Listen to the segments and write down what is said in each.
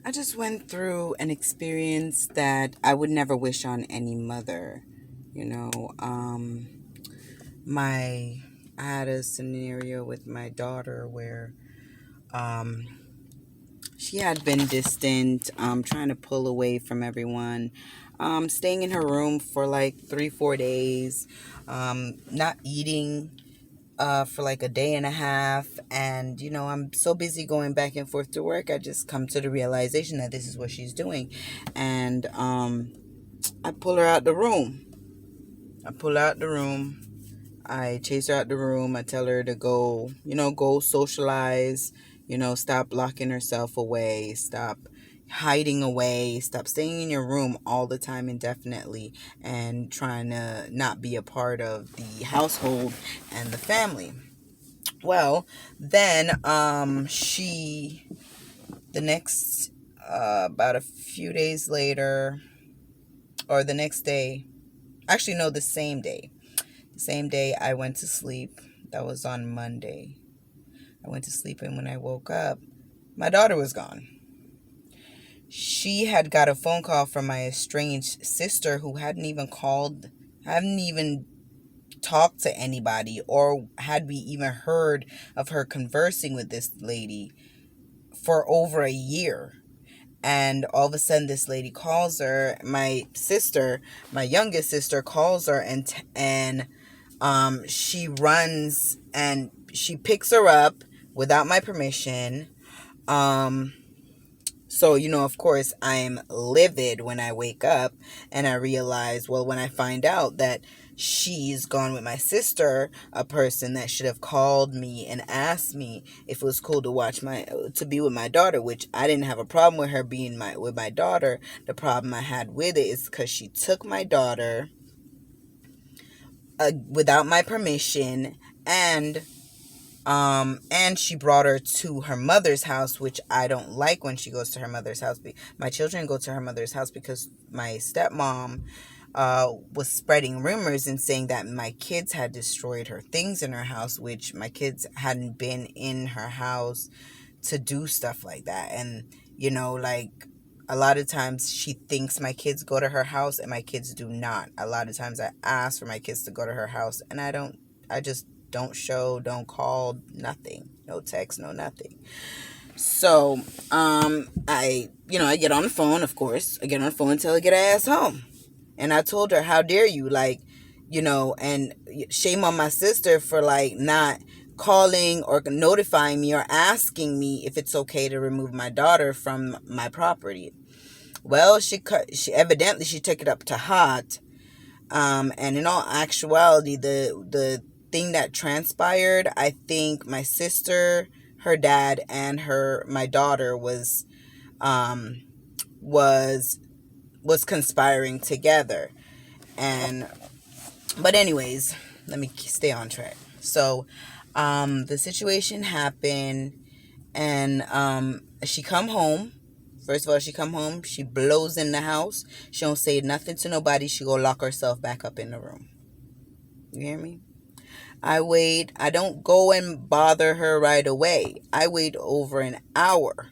I just went through an experience that I would never wish on any mother. You know, my I had a scenario with my daughter where um, she had been distant, trying to pull away from everyone, staying in her room for like 3, 4 days, not eating for like a day and a half. And, I'm so busy going back and forth to work. I just come to the realization that this is what she's doing. And I pull her out the room. I pull her out the room. I chase her out the room. I tell her to go, go socialize, stop locking herself away, stop hiding away, stop staying in your room all the time indefinitely and trying to not be a part of the household and the family. Well, then the next about a few days later, or the next day, actually no, the same day I went to sleep. That was on Monday. I went to sleep, and when I woke up, my daughter was gone. She had got a phone call from my estranged sister, who hadn't even talked to anybody, or had we even heard of her conversing with this lady for over a year. And all of a sudden, this lady calls her. My sister, my youngest sister, calls her, and she runs and she picks her up without my permission. So, of course, I'm livid when I wake up and I realize, well, when I find out that she's gone with my sister, a person that should have called me and asked me if it was cool to be with my daughter, which I didn't have a problem with her being with my daughter. The problem I had with it is because she took my daughter without my permission, and she brought her to her mother's house, which I don't like when she goes to her mother's house. My children go to her mother's house because my stepmom was spreading rumors and saying that my kids had destroyed her things in her house, which my kids hadn't been in her house to do stuff like that. And, like, a lot of times she thinks my kids go to her house and my kids do not. A lot of times I ask for my kids to go to her house and I just don't show, don't call, nothing. No text, no nothing. So, I get on the phone, of course. I get on the phone until I get her ass home. And I told her, how dare you, like, and shame on my sister for, like, not calling or notifying me or asking me if it's okay to remove my daughter from my property. Well, she evidently she took it up to hot. And in all actuality, the thing that transpired, I think my sister, her dad, and my daughter um was was conspiring together. And but anyways, let me stay on track. So, the situation happened, and she come home. First of all, she come home, she blows in the house. She don't say nothing to nobody. She go lock herself back up in the room. You hear me? I wait. I don't go and bother her right away. I wait over an hour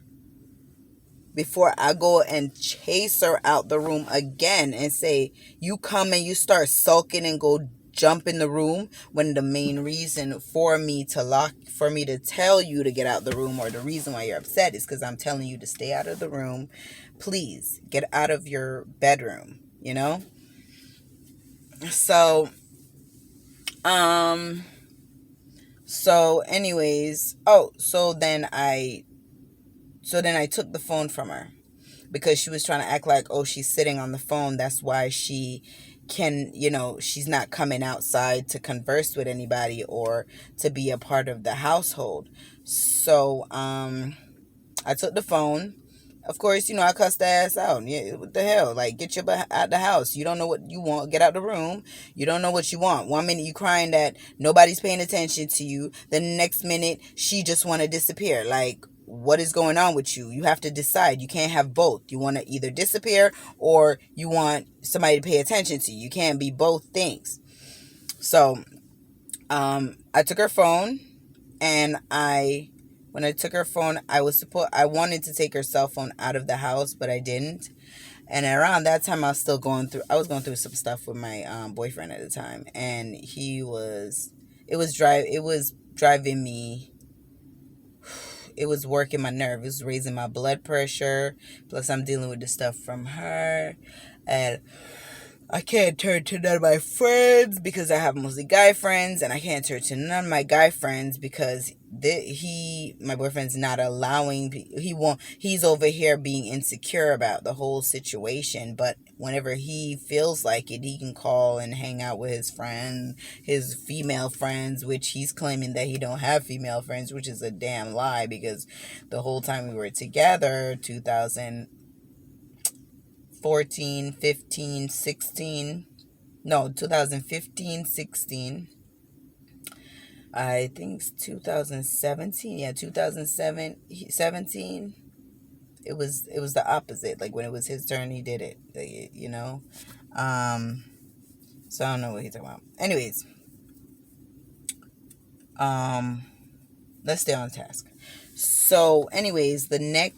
before I go and chase her out the room again and say, you come and you start sulking and go jump in the room, when the main reason for me to tell you to get out the room, or the reason why you're upset, is because I'm telling you to stay out of the room. Please get out of your bedroom, so um so anyways, so then I took the phone from her because she was trying to act like, oh, she's sitting on the phone. That's why she's not coming outside to converse with anybody or to be a part of the household. So I took the phone. Of course, I cussed the ass out. Yeah, what the hell? Like, get your butt out the house. You don't know what you want. Get out the room. You don't know what you want. One minute you crying that nobody's paying attention to you. Then the next minute she just want to disappear. Like, what is going on with you? You have to decide. You can't have both. You want to either disappear or you want somebody to pay attention to you. You can't be both things. So, I took her phone and I When I took her phone, I wanted to take her cell phone out of the house, but I didn't. And around that time, I was going through some stuff with my boyfriend at the time, and it was driving me, it was working my nerve. It was raising my blood pressure. Plus, I'm dealing with the stuff from her, and I can't turn to none of my friends because I have mostly guy friends, and I can't turn to none of my guy friends because my boyfriend's not allowing. He's over here being insecure about the whole situation. But whenever he feels like it, he can call and hang out with his female friends, which he's claiming that he don't have female friends, which is a damn lie because the whole time we were together, 2014, 15, 16, no, 2015, 16, I think it's 2017. Yeah, 2017. It was the opposite. Like when it was his turn, he did it. Um, so I don't know what he's talking about. Anyways, um, let's stay on task. So, anyways,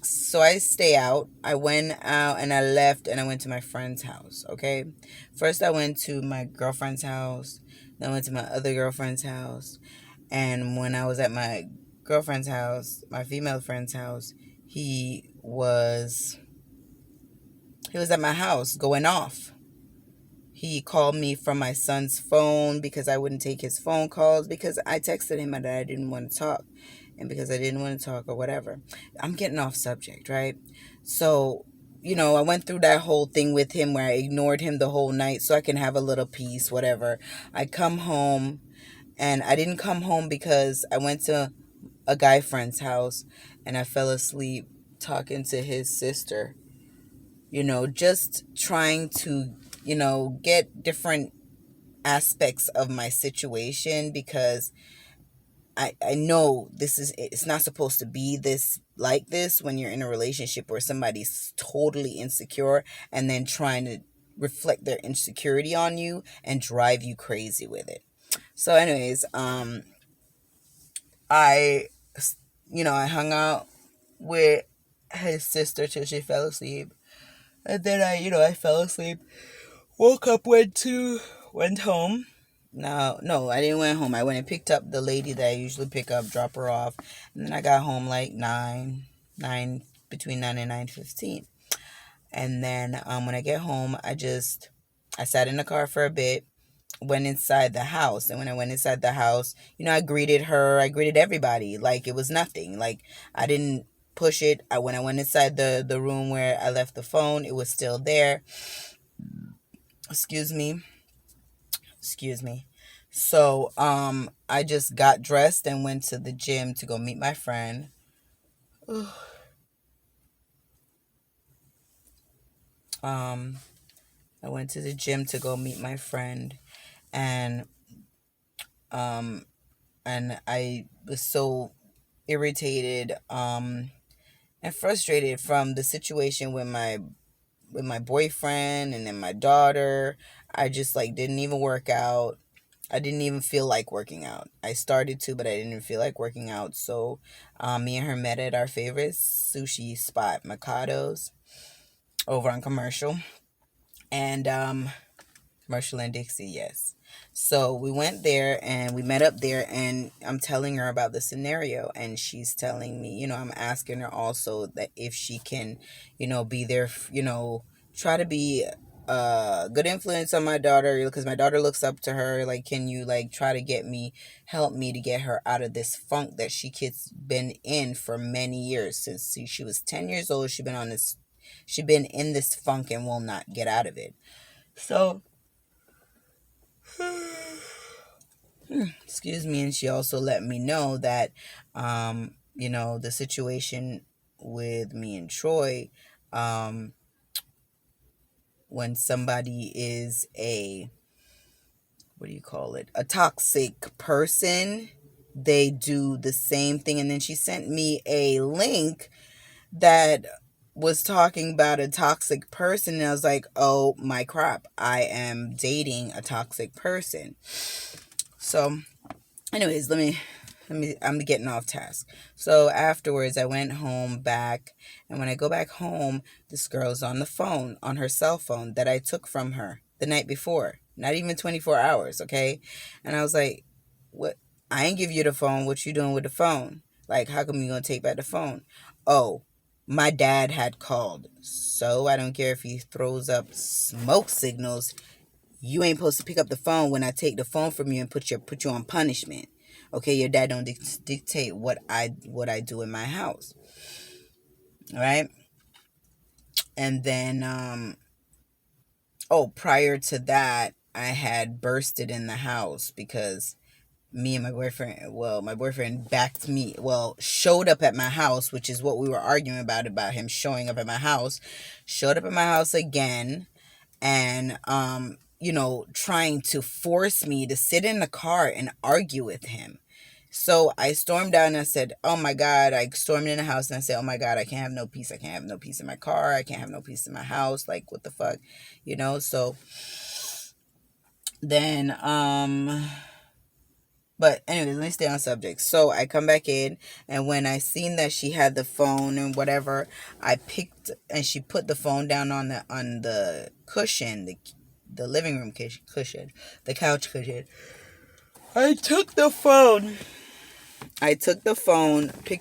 so I stay out. I went out and I left and I went to my friend's house. Okay, first I went to my girlfriend's house. Then I went to my other girlfriend's house. And when I was at my girlfriend's house, my female friend's house, he was at my house going off. He called me from my son's phone because I wouldn't take his phone calls because I texted him that I didn't want to talk. And because I didn't want to talk or whatever. I'm getting off subject, right? So, I went through that whole thing with him where I ignored him the whole night so I can have a little peace, whatever. I come home, and I didn't come home because I went to a guy friend's house and I fell asleep talking to his sister. Just trying to, get different aspects of my situation because I know it's not supposed to be this when you're in a relationship where somebody's totally insecure and then trying to reflect their insecurity on you and drive you crazy with it. So anyways, I I hung out with his sister till she fell asleep. And then I fell asleep. Woke up, went home. No, I didn't went home. I went and picked up the lady that I usually pick up, drop her off, and then I got home like between 9 and 9:15. And then when I get home, I sat in the car for a bit, went inside the house, and when I went inside the house, I greeted her, I greeted everybody like it was nothing. Like I didn't push it. When I went inside the room where I left the phone, it was still there. Excuse me. Excuse me. So, I just got dressed and went to the gym to go meet my friend. um, I went to the gym to go meet my friend, and um, I was so irritated, and frustrated from the situation with my boyfriend and then my daughter. I just like didn't even work out. I didn't even feel like working out. I started to, but I didn't feel like working out. So, me and her met at our favorite sushi spot, Mikado's, over on Commercial. And Commercial and Dixie, yes. So we went there and we met up there, and I'm telling her about the scenario, and she's telling me, I'm asking her also that if she can, be there, try to be a good influence on my daughter because my daughter looks up to her. Like, can you like try to help me to get her out of this funk that she's been in for many years since she was 10 years old. She's been in this funk and will not get out of it. So, excuse me, and she also let me know that the situation with me and Troy, when somebody is what do you call it, a toxic person, they do the same thing. And then she sent me a link that was talking about a toxic person, and I was like, oh my crap, I am dating a toxic person. So anyways, let me I'm getting off task. So afterwards, I went home back, and when I go back home, this girl's on the phone, on her cell phone that I took from her the night before. Not even 24 hours, okay? And I was like, "What? I ain't give you the phone. What you doing with the phone? Like, how come you gonna take back the phone?" Oh, my dad had called. So I don't care if he throws up smoke signals. You ain't supposed to pick up the phone when I take the phone from you and put you on punishment. Okay, your dad don't dictate what I do in my house, all right? And then prior to that, I had bursted in the house because me and my boyfriend backed me, showed up at my house, which is what we were arguing about him showing up at my house, showed up at my house again, and trying to force me to sit in the car and argue with him. So I stormed out and I said, "Oh my God." I stormed in the house and I said, "Oh my God, I can't have no peace. I can't have no peace in my car. I can't have no peace in my house. Like, what the fuck?" So then, but anyways, let me stay on subject. So I come back in, and when I seen that she had the phone and whatever, I picked, and she put the phone down on the cushion, the living room cushion, the couch cushion. I took the phone. Picked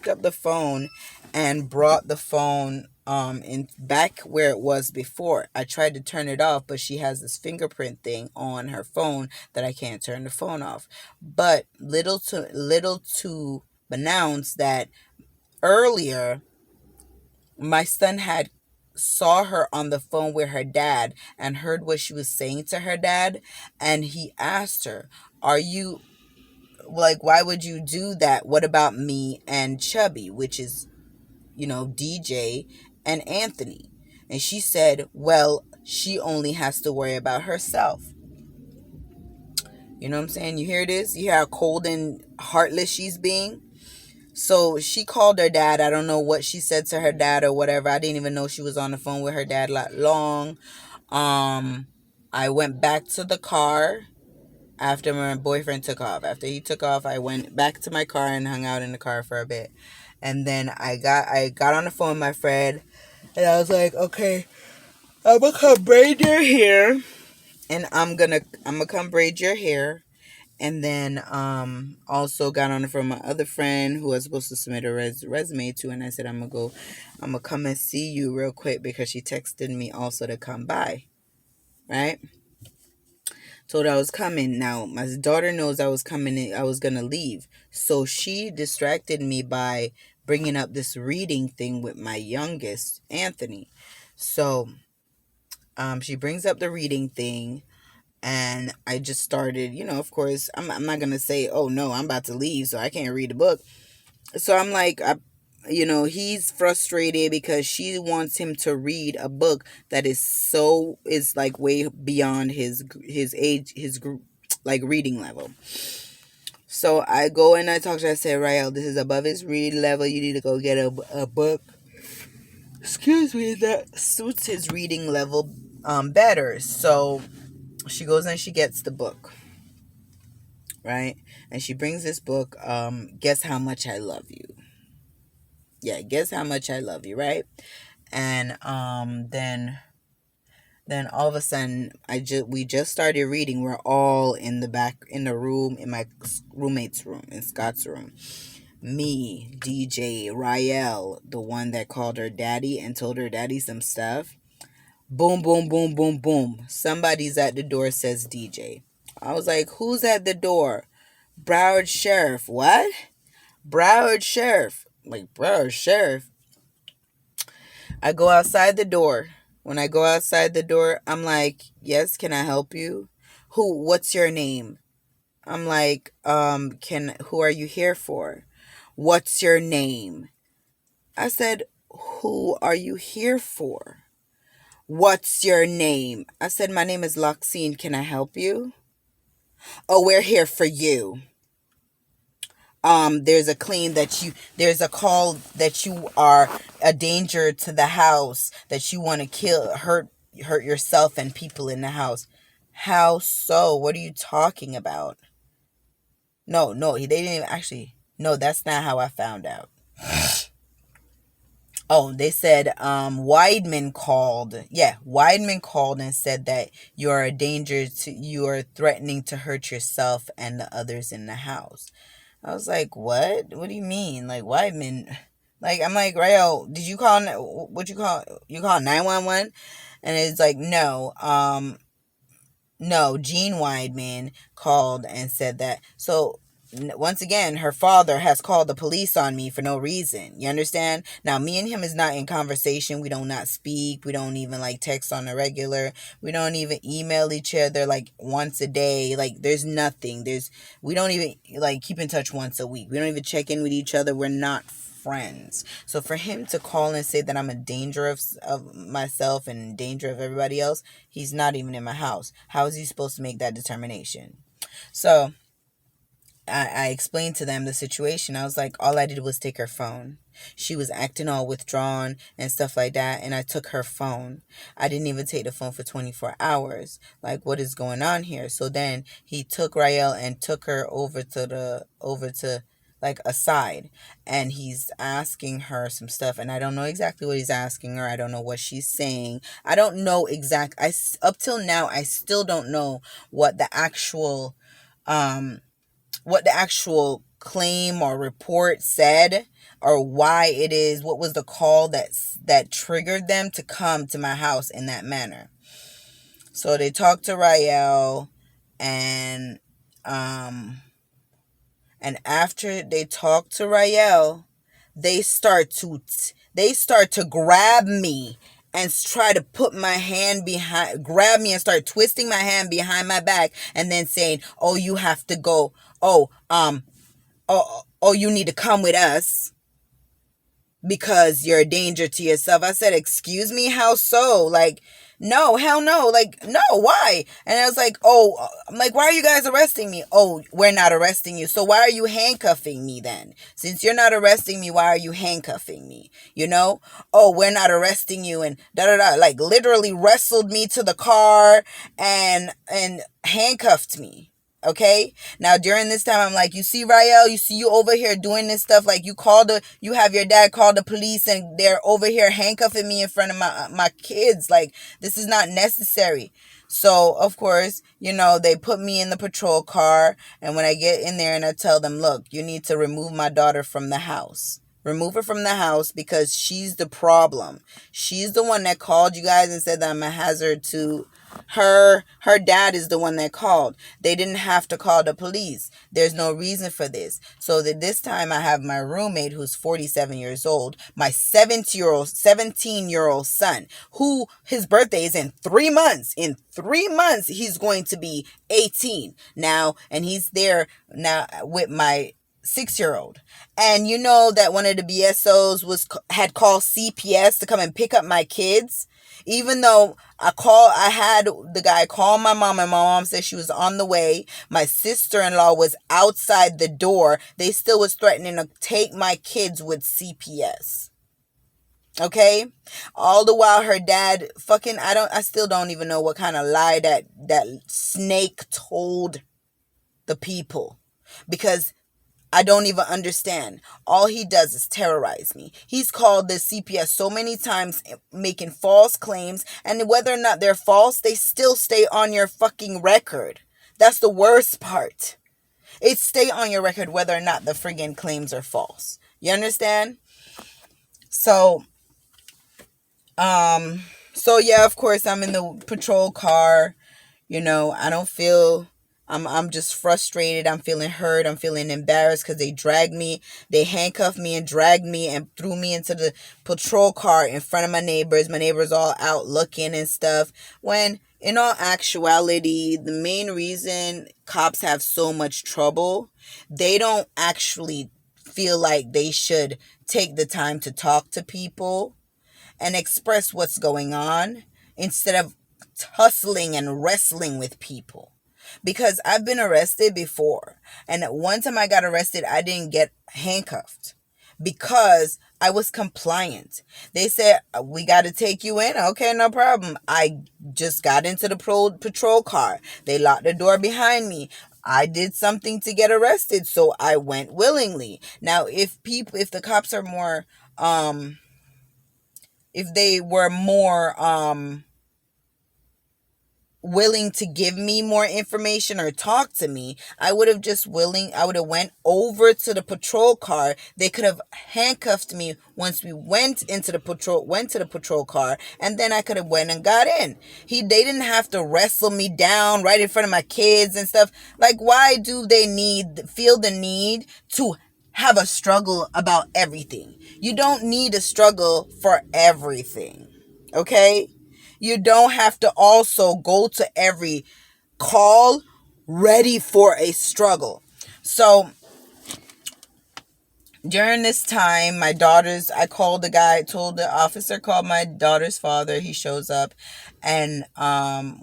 up the phone, and brought the phone in back where it was before. I tried to turn it off, but she has this fingerprint thing on her phone that I can't turn the phone off. But little to announce that earlier, my son had saw her on the phone with her dad and heard what she was saying to her dad, and he asked her, "Are you, like, why would you do that? What about me and Chubby," which is, DJ and Anthony. And she said, "Well, she only has to worry about herself." You know what I'm saying? You hear this? You hear how cold and heartless she's being? So she called her dad. I don't know what she said to her dad or whatever. I didn't even know she was on the phone with her dad long. I went back to the car after my boyfriend took off. After he took off, I went back to my car and hung out in the car for a bit. And then I got on the phone with my friend, and I was like, "Okay, I'm gonna come braid your hair, and I'm gonna come braid your hair." And then also got on the phone with my other friend who I was supposed to submit a resume to, and I said, I'm gonna come and see you real quick because she texted me also to come by, right? Told her I was coming. Now my daughter knows I was coming. I was gonna leave, so she distracted me by bringing up this reading thing with my youngest, Anthony. So she brings up the reading thing, and I just started. Of course, I'm not gonna say, "Oh no, I'm about to leave, so I can't read the book." So I'm like, he's frustrated because she wants him to read a book that is like way beyond his age, his group, like, reading level. So I go and I talk to her. I say, "Rael, this is above his reading level. You need to go get a book, excuse me, that suits his reading level better." So she goes and she gets the book, right? And she brings this book, Guess How Much I Love You. Yeah, Guess How Much I Love You, right? And then all of a sudden, we just started reading. We're all in the back in the room, in my roommate's room, in Scott's room. Me, DJ, Rael, the one that called her daddy and told her daddy some stuff. Boom, boom, boom, boom, boom. Somebody's at the door, says DJ. I was like, "Who's at the door?" "Broward Sheriff." "What?" "Broward Sheriff." Like, Broward Sheriff? I go outside the door. When I go outside the door, I'm like, "Yes, can I help you?" What's your name?" I'm like, who are you here for?" "What's your name?" I said, "Who are you here for?" "What's your name?" I said, "My name is Loxine. Can I help you?" "Oh, we're here for you. There's a call that you are a danger to the house, that you want to hurt yourself and people in the house." "How so? What are you talking about?" No, they didn't even actually. No, that's not how I found out. Oh, they said Weidman called. Yeah, Weidman called and said that you are a danger to, you are threatening to hurt yourself and the others in the house. I was like, what? What do you mean? Like, Weidman? Like, I'm like, Rayo, did you call, what you call 911? And it's like, no, no, Gene Weidman called and said that. So once again, her father has called the police on me for no reason. You understand? Now, me and him is not in conversation. We don't not speak. We don't even like text on a regular. We don't even email each other like once a day. Like there's nothing. We don't even like keep in touch once a week. We don't even check in with each other. We're not friends. So for him to call and say that I'm a danger of myself and danger of everybody else, he's not even in my house. How is he supposed to make that determination? So I explained to them the situation. I was like, all I did was take her phone. She was acting all withdrawn and stuff like that, and I took her phone. I didn't even take the phone for 24 hours. Like, what is going on here? So then he took Rael and took her over to like a side, and he's asking her some stuff, and I don't know exactly what he's asking her. I don't know what she's saying. I don't know up till now I still don't know what um the actual claim or report said, or why it is, what was the call that triggered them to come to my house in that manner. So they talked to Rael, and um and after they talk to Rael, they start to grab me and try to put my hand behind, grab me and start twisting my hand behind my back, and then saying, "Oh, you have to go. Oh, you need to come with us because you're a danger to yourself." I said, "Excuse me, how so?" Like, no, hell no. Like, no, why? And I was like, "Oh, I'm like, why are you guys arresting me?" "Oh, we're not arresting you. So why are you handcuffing me then? Since you're not arresting me, why are you handcuffing me? You know? Oh, we're not arresting you," and da da da. Like, literally wrestled me to the car and handcuffed me. Okay. Now during this time, I'm like, you see, Rael, you see you over here doing this stuff. Like, you have your dad call the police, and they're over here handcuffing me in front of my kids. Like, this is not necessary. So of course, they put me in the patrol car, and when I get in there and I tell them, look, you need to remove my daughter from the house. Remove her from the house because she's the problem. She's the one that called you guys and said that I'm a hazard to her dad is the one that called. They didn't have to call the police. There's no reason for this. So that this time I have my roommate who's 47 years old, my 17-year-old son, who his birthday is in 3 months. In 3 months, he's going to be 18 now, and he's there now with my 6-year-old. And you know that one of the BSOs had called CPS to come and pick up my kids. Even though I had the guy call my mom, and my mom said she was on the way. My sister-in-law was outside the door. They still was threatening to take my kids with CPS. Okay? All the while her dad I still don't even know what kind of lie that snake told the people, because I don't even understand. All he does is terrorize me. He's called the CPS so many times, making false claims, and whether or not they're false, they still stay on your fucking record. That's the worst part. It stay on your record whether or not the friggin' claims are false. You understand? So, yeah, of course, I'm in the patrol car. I don't feel, I'm just frustrated. I'm feeling hurt. I'm feeling embarrassed because they handcuffed me and dragged me and threw me into the patrol car in front of my neighbors. My neighbors all out looking and stuff. When in all actuality, the main reason cops have so much trouble, they don't actually feel like they should take the time to talk to people and express what's going on instead of tussling and wrestling with people. Because I've been arrested before, and at one time I got arrested, I didn't get handcuffed because I was compliant. They said, we got to take you in. Okay, no problem. I just got into the patrol car. They locked the door behind me. I did something to get arrested, so I went willingly. Now, if the cops are more, if they were more, willing to give me more information or talk to me, I would have went over to the patrol car. They could have handcuffed me once we went to the patrol car, and then I could have went and got in. They didn't have to wrestle me down right in front of my kids and stuff. Like, why do they feel the need to have a struggle about everything? You don't need a struggle for everything. Okay? You don't have to also go to every call ready for a struggle. So during this time, I called the guy, told the officer, called my daughter's father. He shows up. And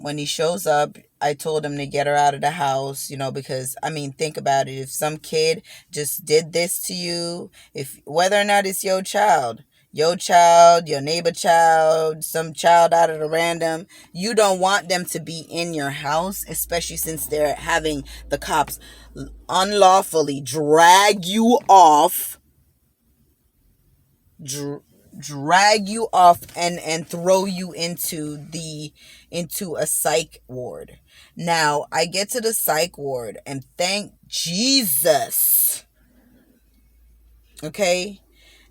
when he shows up, I told him to get her out of the house, because, I mean, think about it. If some kid just did this to you, if whether or not it's your child, your neighbor child, some child out of the random, you don't want them to be in your house, especially since they're having the cops unlawfully drag you off, dr- drag you off and throw you into a psych ward. Now, I get to the psych ward, and thank Jesus. Okay?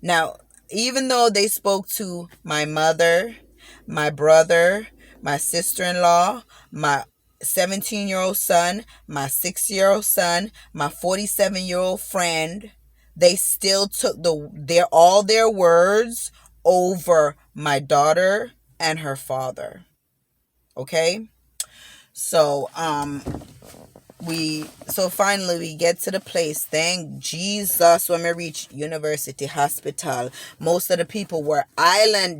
Now, even though they spoke to my mother, my brother, my sister-in-law, my 17-year-old son, my 6-year-old son, my 47-year-old friend, they still took all their words over my daughter and her father. Okay? So, finally we get to the place. Thank Jesus. When we reach University Hospital, most of the people were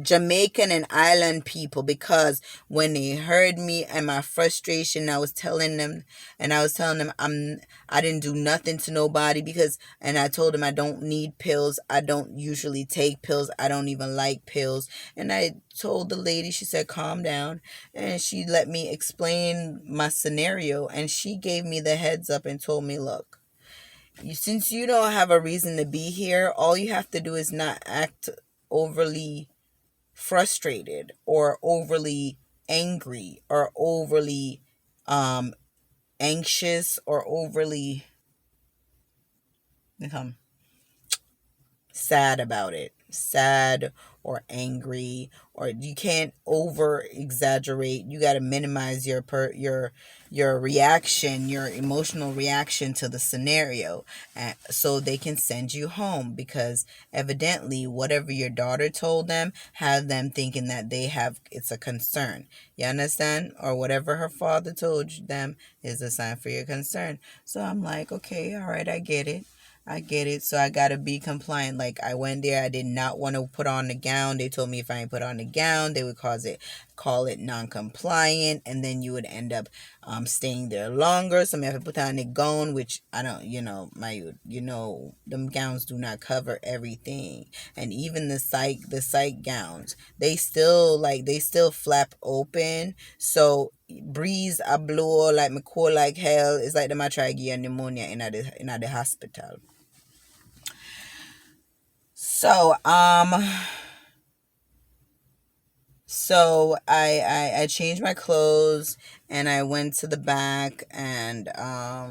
Jamaican and island people, because when they heard me and my frustration, I was telling them I didn't do nothing to nobody, and I told them I don't need pills. I don't usually take pills. I don't even like pills. And I told the lady, she said, calm down. And she let me explain my scenario. And she gave me the heads up and told me, look, since you don't have a reason to be here, all you have to do is not act overly frustrated or overly angry or overly anxious or overly sad about it. Sad or angry, or you can't over exaggerate. You got to minimize your reaction, your emotional reaction to the scenario, so they can send you home, because evidently whatever your daughter told them had them thinking that it's a concern. You understand? Or whatever her father told them is a sign for your concern. So I'm like, okay, all right, I get it. I get it. So I gotta be compliant. Like, I went there. I did not want to put on the gown. They told me if I didn't put on the gown, they would call it non-compliant, and then you would end up staying there longer. So I have to put on the gown, which I don't. Them gowns do not cover everything, and even the psych gowns, they still flap open. So breeze a blow like me cold like hell. It's like them a try give you pneumonia in the hospital. So, I changed my clothes, and I went to the back, and I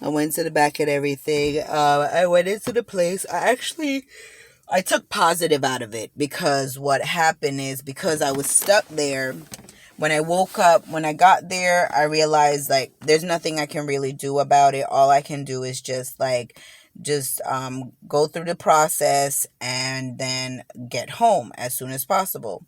went to the back and everything. I went into the place. I took positive out of it, because what happened is, because I was stuck there. When I woke up, when I got there, I realized, like, there's nothing I can really do about it. All I can do is just go through the process and then get home as soon as possible.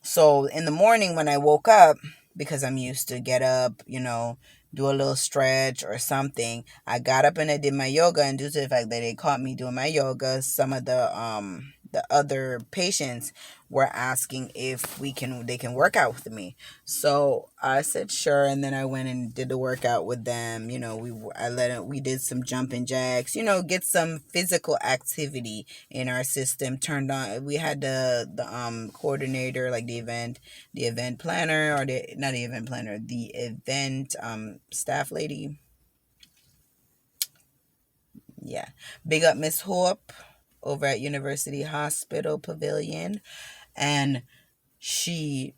So in the morning when I woke up, because I'm used to get up, do a little stretch or something, I got up and I did my yoga, and due to the fact that they caught me doing my yoga, some of the other patients were asking if they can work out with me. So I said sure, and then I went and did the workout with them. We did some jumping jacks, get some physical activity in our system turned on. We had the coordinator, like the event planner, or the not the event planner, the event staff lady. Yeah. Big up Miss Hope over at University Hospital Pavilion. And she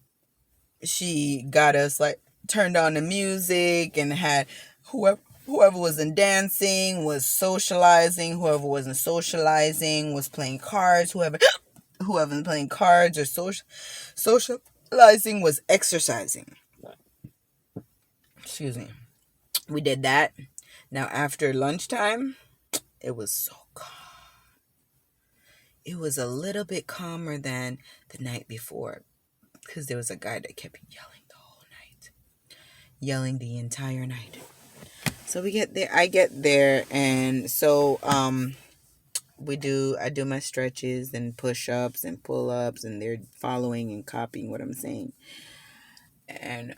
she got us like turned on the music and had whoever was in dancing was socializing, whoever wasn't socializing was playing cards, whoever was playing cards or socializing was exercising. Excuse me. We did that. Now after lunchtime, it was so calm. It was a little bit calmer than the night before because there was a guy that kept yelling the whole night, yelling the entire night. So I get there, and so I do my stretches and push-ups and pull-ups, and they're following and copying what I'm saying. And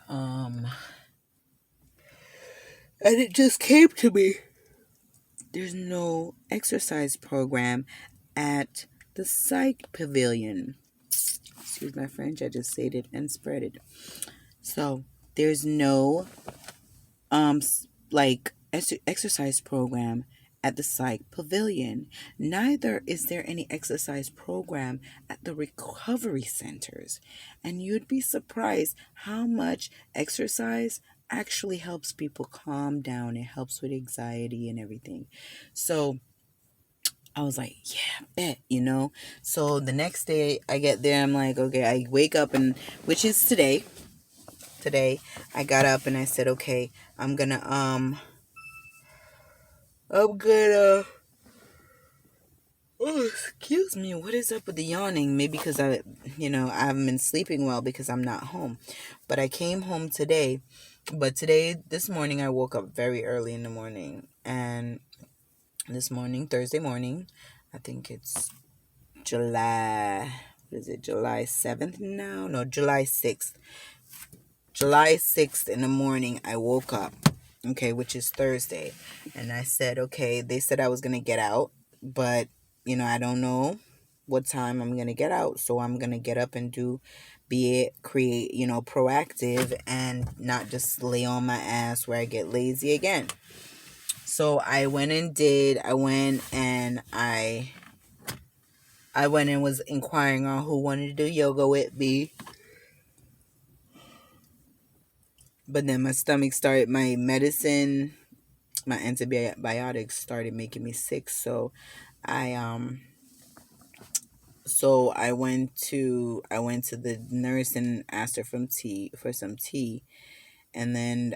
it just came to me. There's no exercise program at the psych pavilion. Excuse my French, I just said it and spread it. So there's no exercise program at the psych pavilion. Neither is there any exercise program at the recovery centers. And you'd be surprised how much exercise actually helps people calm down. It helps with anxiety and everything. So I was like, yeah, bet. So the next day I get there, I'm like, okay, I wake up, and which is today. Today I got up and I said, okay, I'm gonna oh, excuse me, what is up with the yawning? Maybe because I haven't been sleeping well because I'm not home. But I came home today. But this morning, I woke up very early in the morning. And this morning, Thursday morning, I think it's July 7th now? No, July 6th. July 6th in the morning, I woke up, okay, which is Thursday. And I said, okay, they said I was going to get out, but, I don't know what time I'm going to get out. So I'm going to get up and create, proactive and not just lay on my ass where I get lazy again. So I went and was inquiring on who wanted to do yoga with me. But then my antibiotics started making me sick. So I went to the nurse and asked her for some tea. And then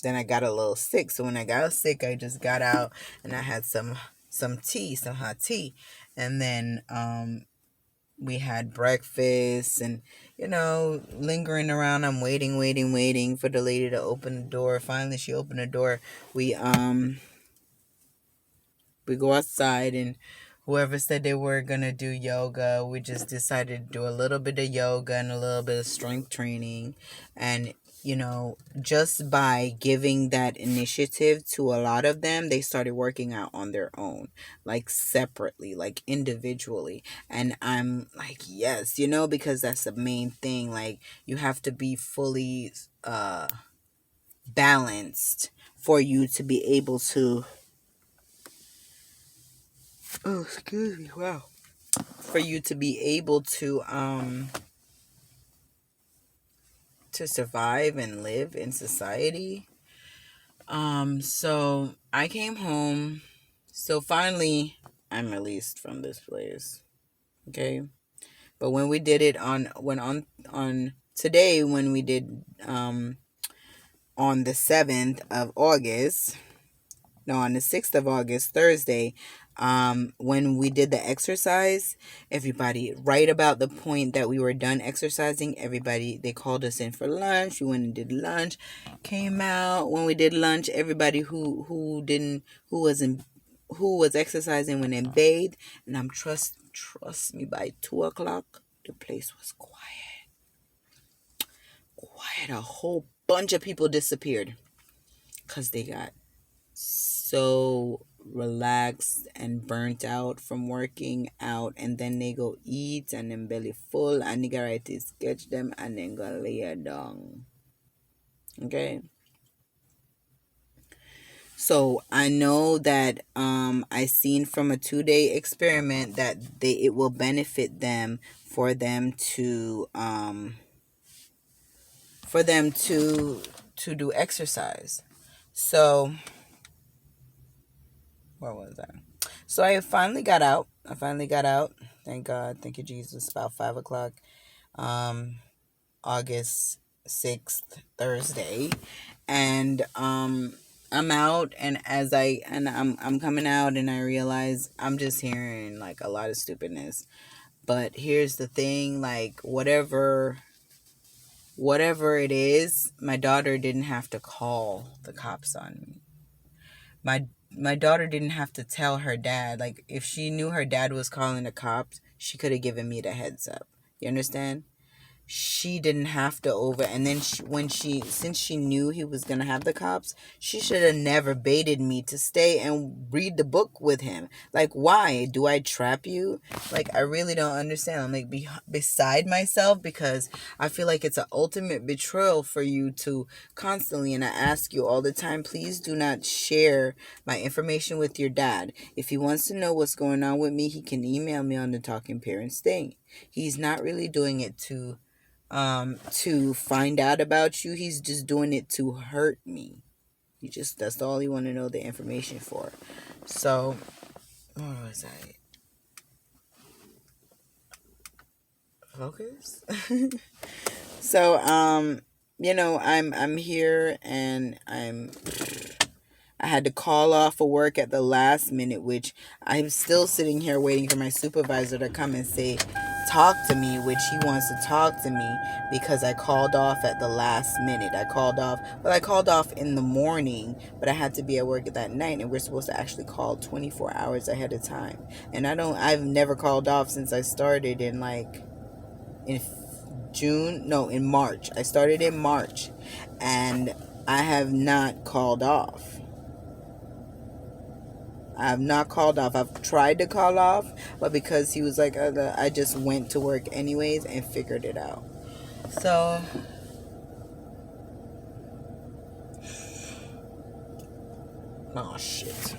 then I got a little sick. So when I got sick, I just got out and I had some hot tea. And then we had breakfast and lingering around. I'm waiting for the lady to open the door. Finally she opened the door. We go outside, and whoever said they were gonna do yoga, we just decided to do a little bit of yoga and a little bit of strength training. And just by giving that initiative to a lot of them, they started working out on their own, like separately, like individually. And I'm like, yes, because that's the main thing. Like, you have to be fully balanced for you to be able to excuse me, wow, for you to be able to survive and live in society. So I came home. So finally, I'm released from this place. Okay, but when we did it on today, when we did on the 7th of August, no, on the 6th of August, Thursday, when we did the exercise, everybody, right about the point that we were done exercising, everybody, they called us in for lunch. We went and did lunch, came out. When we did lunch, everybody who wasn't who was exercising when they bathed, and I'm trust me, by 2 o'clock the place was quiet. A whole bunch of people disappeared because they got so relaxed and burnt out from working out, and then they go eat and then belly full, and nigga right to sketch them and then go lay down. Okay. So I know that I seen from a 2-day experiment that it will benefit them for them to do exercise. So where was I? So I finally got out. Thank God. Thank you, Jesus. About 5 o'clock. Um, August 6th, Thursday. And I'm out, and I'm coming out, and I realize I'm just hearing like a lot of stupidness. But here's the thing, like whatever it is, my daughter didn't have to call the cops on me. My daughter didn't have to tell her dad. Like if she knew her dad was calling the cops, she could have given me the heads up. You understand? She didn't have to and then since she knew he was gonna have the cops, she should have never baited me to stay and read the book with him. Like, why do I trap you? Like, I really don't understand. I'm like beside myself, because I feel like it's an ultimate betrayal for you to constantly, and I ask you all the time, please do not share my information with your dad. If he wants to know what's going on with me, he can email me on the Talking Parents thing. He's not really doing it to find out about you. He's just doing it to hurt me. That's all he want to know the information for. So where was I? Focus. So I'm here, and I had to call off of work at the last minute, which I'm still sitting here waiting for my supervisor to come and say, talk to me, which he wants to talk to me because I called off at the last minute. I called off in the morning, but I had to be at work at that night, and we're supposed to actually call 24 hours ahead of time. And I've never called off since I started in in March. I started in March, and I have not called off. I have not called off. I've tried to call off, but because he was like, I just went to work anyways and figured it out. So, oh shit.